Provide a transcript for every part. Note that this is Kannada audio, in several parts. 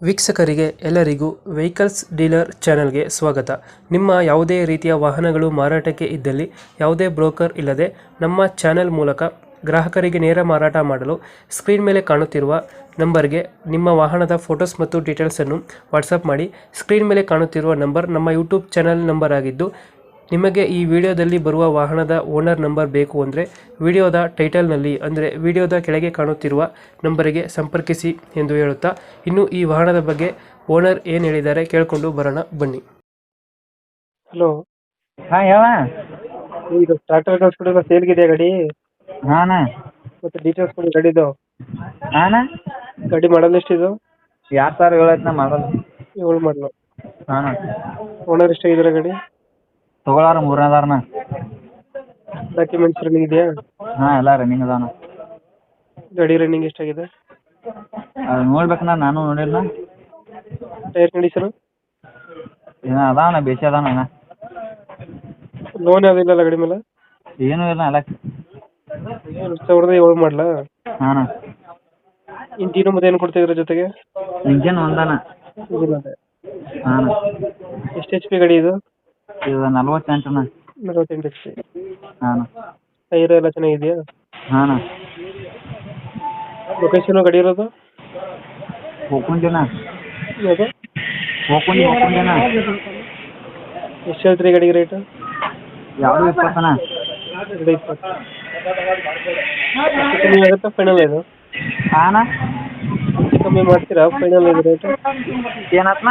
ವೀಕ್ಷಕರಿಗೆ ಎಲ್ಲರಿಗೂ ವೆಹಿಕಲ್ಸ್ ಡೀಲರ್ ಚಾನೆಲ್ಗೆ ಸ್ವಾಗತ. ನಿಮ್ಮ ಯಾವುದೇ ರೀತಿಯ ವಾಹನಗಳು ಮಾರಾಟಕ್ಕೆ ಇದ್ದಲ್ಲಿ ಯಾವುದೇ ಬ್ರೋಕರ್ ಇಲ್ಲದೆ ನಮ್ಮ ಚಾನೆಲ್ ಮೂಲಕ ಗ್ರಾಹಕರಿಗೆ ನೇರ ಮಾರಾಟ ಮಾಡಲು ಸ್ಕ್ರೀನ್ ಮೇಲೆ ಕಾಣುತ್ತಿರುವ ನಂಬರ್ಗೆ ನಿಮ್ಮ ವಾಹನದ ಫೋಟೋಸ್ ಮತ್ತು ಡೀಟೇಲ್ಸನ್ನು ವಾಟ್ಸಪ್ ಮಾಡಿ. ಸ್ಕ್ರೀನ್ ಮೇಲೆ ಕಾಣುತ್ತಿರುವ ನಂಬರ್ ನಮ್ಮ ಯೂಟ್ಯೂಬ್ ಚಾನೆಲ್ ನಂಬರ್ ಆಗಿದ್ದು, ನಿಮಗೆ ಈ ವಿಡಿಯೋದಲ್ಲಿ ಬರುವ ವಾಹನದ ಓನರ್ ನಂಬರ್ ಬೇಕು ಅಂದರೆ ವಿಡಿಯೋದ ಟೈಟಲ್ನಲ್ಲಿ ಅಂದರೆ ವಿಡಿಯೋದ ಕೆಳಗೆ ಕಾಣುತ್ತಿರುವ ನಂಬರಿಗೆ ಸಂಪರ್ಕಿಸಿ ಎಂದು ಹೇಳುತ್ತಾ, ಇನ್ನು ಈ ವಾಹನದ ಬಗ್ಗೆ ಓನರ್ ಏನು ಹೇಳಿದ್ದಾರೆ ಕೇಳಿಕೊಂಡು ಬರೋಣ ಬನ್ನಿ. ಹಲೋ, ಹಾಂ ಹೇಳ. ಇದು ಟಾಟಾ ಕಳಿಸ್ಬಿಟ್ಟು ಸೇಲ್ಗಿದೆ ಗಾಡಿ ಹಾಂ ಮತ್ತು ಡೀಟೇಲ್ಸ್ ಕೊಡಿ ಗಾಡಿದು. ಹಾಂ ಗಾಡಿ ಮಾಡಲ್ ಎಷ್ಟಿದು? 2007 ಐತೆ ನಾ ಮಾಡೋದು. 7 ಮಾಡಲು. ಹಾಂ ಓನರ್ ಎಷ್ಟಾಗಿದ್ದಾರೆ ಗಾಡಿ? ತಗೊಳ್ಳಾರ 3ನೇದಾರನ. ಡಾಕ್ಯುಮೆಂಟ್ಸ್ ರನ್ನಿಂಗ್ ಇದೆಯಾ? ಹಾಂ ಎಲ್ಲ ರನ್ನಿಂಗ್ ಅದಾನ. ಗಾಡಿ ರನ್ನಿಂಗ್ ಎಷ್ಟಾಗಿದೆ? ಅದು ನೋಡ್ಬೇಕಣ್ಣ, ನಾನು ನೋಡಿಲ್ಲ. ಟೈರ್ ಕಂಡೀಷನು ಏನೋ ಅದಾವಣ್ಣ, ಬೇಸಿ ಅದಾನ. ಲೋನ್ ಯಾವುದಿಲ್ಲ ಗಾಡಿ ಮೇಲೆ? ಏನೂ ಇಲ್ಲ ಅಲ್ಲ. 2007 ಮಾಡಲ. ಹಾಂ ಇಂಜಿನು ಮತ್ತೆ ಏನು ಕೊಡ್ತಿದ್ರ ಜೊತೆಗೆ? ಇಂಜನ್ ಒಂದಾನ. ಇಂಜಿನ್ ಅದೇ. ಹಾಂ ಎಷ್ಟು ಎಚ್ ಪಿ ಗಾಡಿ ಇದು? ಇದು 48 48 ಎಚ್ ಪಿ. ಹಾಂ ಟೈರ್ ಎಲ್ಲ ಚೆನ್ನಾಗಿದೆಯಾ? ಹಾಂ ಲೊಕೇಶನ್ ಗಾಡಿ ಇರೋದು? ಹೋಗ್ಕೊಂಡಿನ ಯಾವುದು? ಹೋಗ್ಕೊಂಡಿನ. ಎಷ್ಟು ಹೇಳ್ತೀರಿ ಗಾಡಿಗೆ ರೇಟು? 220 220. ಹೆಚ್ಚು ಕಮ್ಮಿ ಆಗುತ್ತಾ ಫೈನಲ್ ಇದು? ಹಾಂ ಹೆಚ್ಚು ಕಮ್ಮಿ ಮಾಡ್ತೀರಾ ಫೈನಲ್ ಇದು ರೇಟು? ಏನತ್ನ?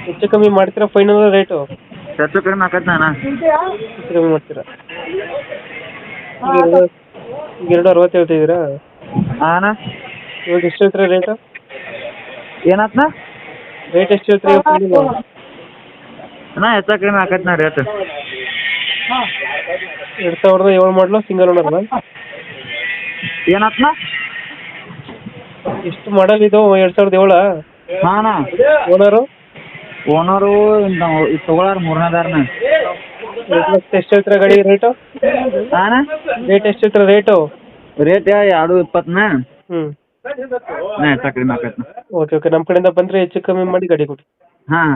ಹೆಚ್ಚು ಕಮ್ಮಿ ಮಾಡ್ತೀರಾ ಫೈನಲ್ ರೇಟು? ಹೆಚ್ಚು ಕಡಿಮೆ ಆಕೈತೆ ಅಣ್ಣ. ಹೆಚ್ಚು ಕಮ್ಮಿ ಮಾಡ್ತೀರಾ? ಈಗ 260 ಹೇಳ್ತಿದ್ದೀರಾ? ಹಾಂ ಇವಾಗ ಎಷ್ಟು ಹೇಳ್ತೀರಾ ರೇಟು? ಏನತ್ನ? ರೇಟ್ ಎಷ್ಟು ಹೇಳ್ತೀರಿ ಫೈನಲ್? ಅಣ್ಣ ಹೆಚ್ಚು ಕಡಿಮೆ ಆಕೈತೆ ನಾ ರೇಟ್. 2007 ಮಾಡಲು, ಸಿಂಗಲ್ ಓನರ್? ಏನತ್ನ? ಎಷ್ಟು ಮಾಡಲ್ ಇದು? 2007? ಹಾಂ ಓನರು? ಓನರು ತಗೊಳ್ಳಾರ 3ನೇದಾರನ. 2 ಲಕ್ಷ ಎಷ್ಟು ಹೇಳ್ತೀರಾ ಗಾಡಿ ರೇಟು? ಹಾಂ ರೇಟ್ ಎಷ್ಟು ಹೇಳ್ತೀರಾ ರೇಟು? ರೇಟ್ 220 ಹ್ಞೂ. ಹೆಚ್ಚು ಕಡಿಮೆ ಆಕೈತೆ. ಓಕೆ ನಮ್ಮ ಕಡೆಯಿಂದ ಬಂದರೆ ಹೆಚ್ಚು ಕಮ್ಮಿ ಮಾಡಿ ಗಾಡಿ ಕೊಡಿ. ಹಾಂ